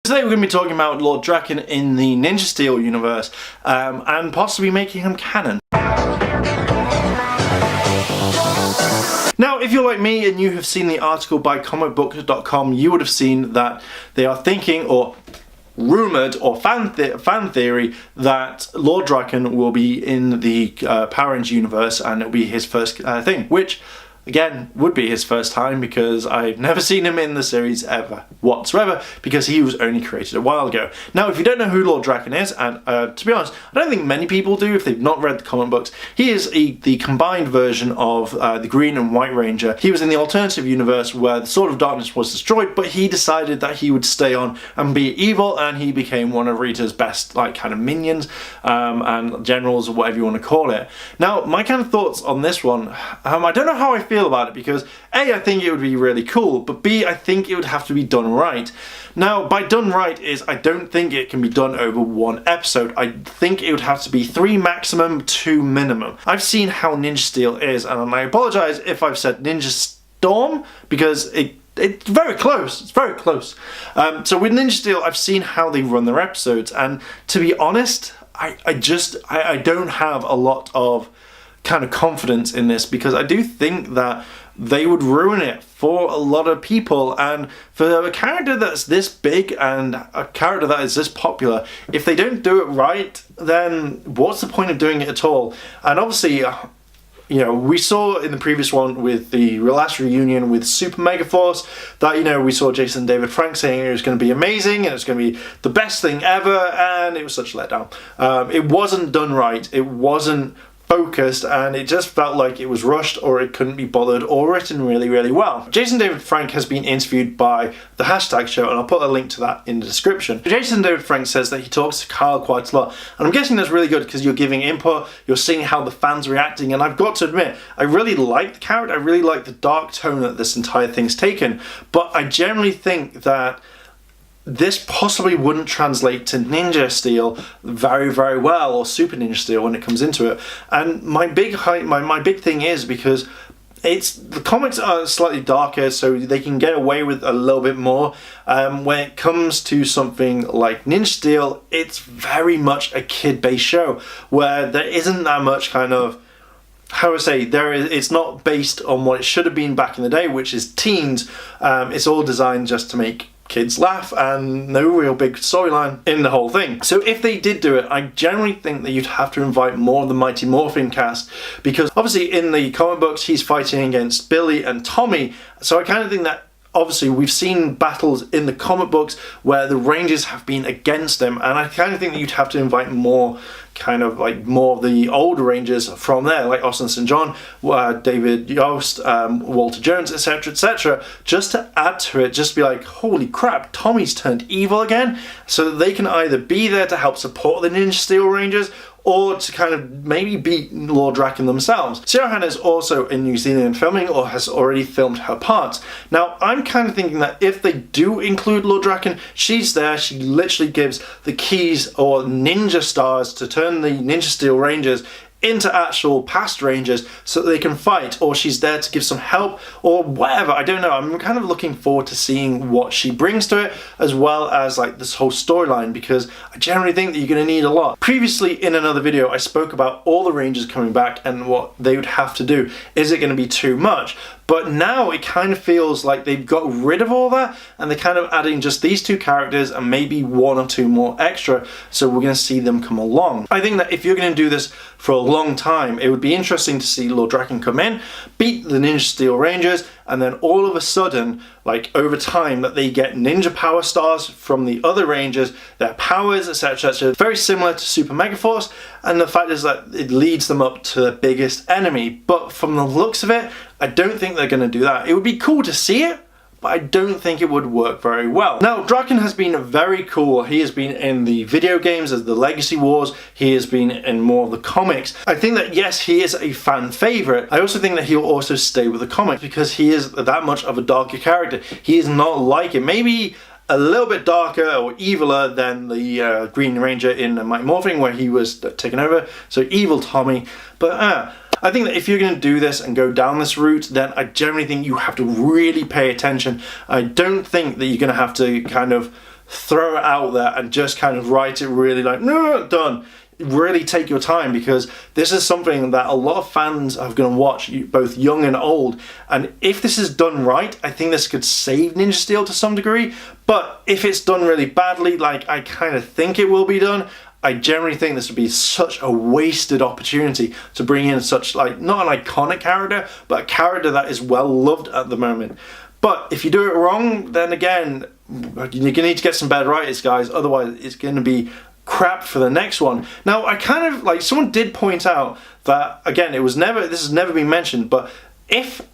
Today we're going to be talking about Lord Drakkon in the Ninja Steel universe, and possibly making him canon. Now, if you're like me and you have seen the article by comicbook.com, you would have seen that they are thinking, or rumoured, or fan theory, that Lord Drakkon will be in the Power Rangers universe and it'll be his first thing, which again would be his first time because I've never seen him in the series ever whatsoever, because he was only created a while ago. Now, if you don't know who Lord Drakkon is, and to be honest, I don't think many people do if they've not read the comic books, he is the combined version of the Green and White Ranger. He was in the alternative universe where the Sword of Darkness was destroyed, but he decided that he would stay on and be evil, and he became one of Rita's best kind of minions and generals, or whatever you want to call it. Now, my kind of thoughts on this one, I don't know how I feel about it, because A, I think it would be really cool, but B, I think it would have to be done right. Now, by done right is, I don't think it can be done over one episode. I think it would have to be 3 maximum, 2 minimum. I've seen how Ninja Steel is, and I apologise if I've said Ninja Storm, because it's very close. It's very close. So with Ninja Steel, I've seen how they run their episodes, and to be honest, I don't have a lot of kind of confidence in this, because I do think that they would ruin it for a lot of people, and for a character that's this big and a character that is this popular, if they don't do it right, then what's the point of doing it at all? And obviously, you know, we saw in the previous one with the last reunion with Super Mega Force that, you know, we saw Jason David Frank saying it was going to be amazing and it was going to be the best thing ever, and it was such a letdown. It wasn't done right. It wasn't focused, and it just felt like it was rushed, or it couldn't be bothered, or written really, really well. Jason David Frank has been interviewed by the Hashtag Show, and I'll put a link to that in the description. Jason David Frank says that he talks to Kyle quite a lot, and I'm guessing that's really good because you're giving input, you're seeing how the fans are reacting, and I've got to admit, I really like the character, I really like the dark tone that this entire thing's taken, but I generally think that this possibly wouldn't translate to Ninja Steel very, very well, or Super Ninja Steel when it comes into it. And my big thing is because the comics are slightly darker, so they can get away with a little bit more. When it comes to something like Ninja Steel, it's very much a kid-based show where there isn't that much kind of, how do I say, it's not based on what it should have been back in the day, which is teens. It's all designed just to make kids laugh, and no real big storyline in the whole thing. So if they did do it, I generally think that you'd have to invite more of the Mighty Morphin cast, because obviously in the comic books he's fighting against Billy and Tommy, so I kind of think that obviously we've seen battles in the comic books where the Rangers have been against them, and I kind of think that you'd have to invite more of the old Rangers from there, like Austin St. John, David Yost, Walter Jones, etc., etc., just to add to it, just to be like, holy crap, Tommy's turned evil again, so that they can either be there to help support the Ninja Steel Rangers, or to kind of maybe beat Lord Drakkon themselves. Sarah Hannah is also in New Zealand filming, or has already filmed her parts. Now, I'm kind of thinking that if they do include Lord Drakkon, she's there, she literally gives the keys or ninja stars to turn the Ninja Steel Rangers into actual past Rangers so that they can fight, or she's there to give some help, or whatever, I don't know. I'm kind of looking forward to seeing what she brings to it, as well as like this whole storyline, because I generally think that you're going to need a lot. Previously in another video I spoke about all the Rangers coming back and what they would have to do. Is it going to be too much? But now it kind of feels like they've got rid of all that, and they're kind of adding just these 2 characters and maybe 1 or 2 more extra, so we're going to see them come along. I think that if you're going to do this for a long time, it would be interesting to see Lord Drakkon come in, beat the Ninja Steel Rangers, and then all of a sudden, like over time, that they get ninja power stars from the other Rangers, their powers, etc., etc. Very similar to Super Mega Force, and the fact is that it leads them up to the biggest enemy. But from the looks of it, I don't think they're going to do that. It would be cool to see it, but I don't think it would work very well. Now, Drakkon has been very cool. He has been in the video games as the Legacy Wars. He has been in more of the comics. I think that, yes, he is a fan favorite. I also think that he'll also stay with the comics because he is that much of a darker character. He is not like it. Maybe a little bit darker or eviler than the Green Ranger in Mighty Morphin, where he was taken over. So evil Tommy. But I think that if you're going to do this and go down this route, then I generally think you have to really pay attention. I don't think that you're going to have to kind of throw it out there and just kind of write it really like, no, done. Really take your time, because this is something that a lot of fans are going to watch, both young and old, and if this is done right, I think this could save Ninja Steel to some degree. But if it's done really badly, like I kind of think it will be done, I generally think this would be such a wasted opportunity to bring in such, like, not an iconic character, but a character that is well loved at the moment. But if you do it wrong, then again, you're going to need to get some better writers, guys, otherwise it's going to be crap for the next one. Now, I kind of, like, someone did point out that, again, this has never been mentioned, but if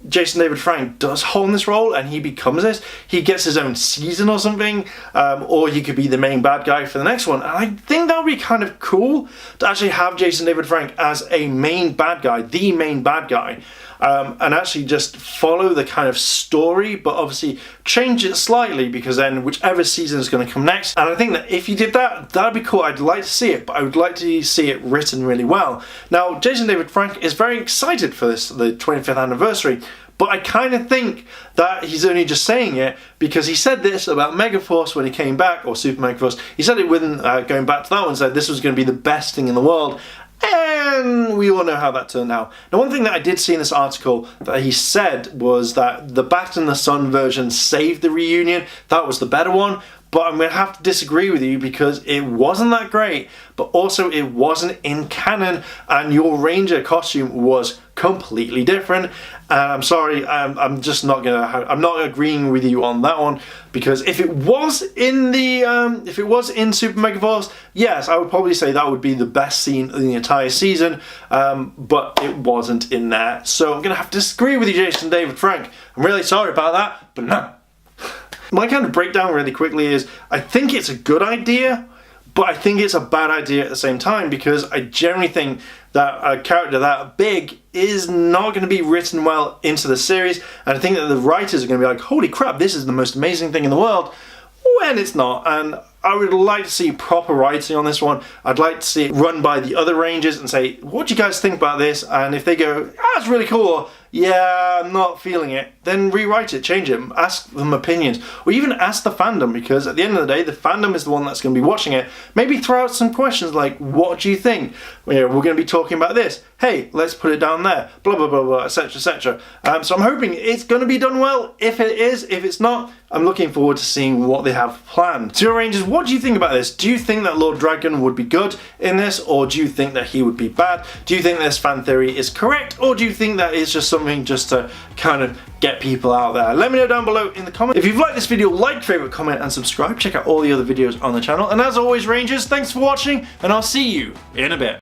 Jason David Frank does hold this role and he becomes this, he gets his own season or something, or he could be the main bad guy for the next one. And I think that would be kind of cool to actually have Jason David Frank as a main bad guy, the main bad guy, and actually just follow the kind of story, but obviously change it slightly, because then whichever season is going to come next. And I think that if you did that, that'd be cool. I'd like to see it, but I would like to see it written really well. Now, Jason David Frank is very excited for this, the 25th anniversary, but I kind of think that he's only just saying it because he said this about Megaforce when he came back, or Super Megaforce. He said it when going back to that one, said this was going to be the best thing in the world. And we all know how that turned out. Now, one thing that I did see in this article that he said was that the Bat and the Sun version saved the reunion. That was the better one. But I'm going to have to disagree with you, because it wasn't that great, but also it wasn't in canon, and your Ranger costume was completely different. And I'm sorry, I'm just not gonna. I'm not agreeing with you on that one, because if it was in the if it was in Super Megaforce, yes, I would probably say that would be the best scene in the entire season. But it wasn't in there, so I'm gonna have to disagree with you, Jason David Frank. I'm really sorry about that, but no. My kind of breakdown really quickly is, I think it's a good idea, but I think it's a bad idea at the same time, because I generally think that a character that big is not going to be written well into the series, and I think that the writers are going to be like, holy crap, this is the most amazing thing in the world, when it's not. And I would like to see proper writing on this one. I'd like to see it run by the other Rangers and say, what do you guys think about this? And if they go, it's really cool, or, yeah, I'm not feeling it, then rewrite it, change it, ask them opinions, or even ask the fandom, because at the end of the day, the fandom is the one that's going to be watching it. Maybe throw out some questions like, what do you think? We're going to be talking about this. Hey, let's put it down there, blah, blah, blah, blah, etc., etc. So I'm hoping it's going to be done well. If it is, if it's not, I'm looking forward to seeing what they have planned. So, Rangers, what do you think about this? Do you think that Lord Drakkon would be good in this, or do you think that he would be bad? Do you think this fan theory is correct, or do you think that it's just something just to kind of get people out there? Let me know down below in the comments. If you've liked this video, like, favorite, comment, and subscribe. Check out all the other videos on the channel. And as always, Rangers, thanks for watching, and I'll see you in a bit.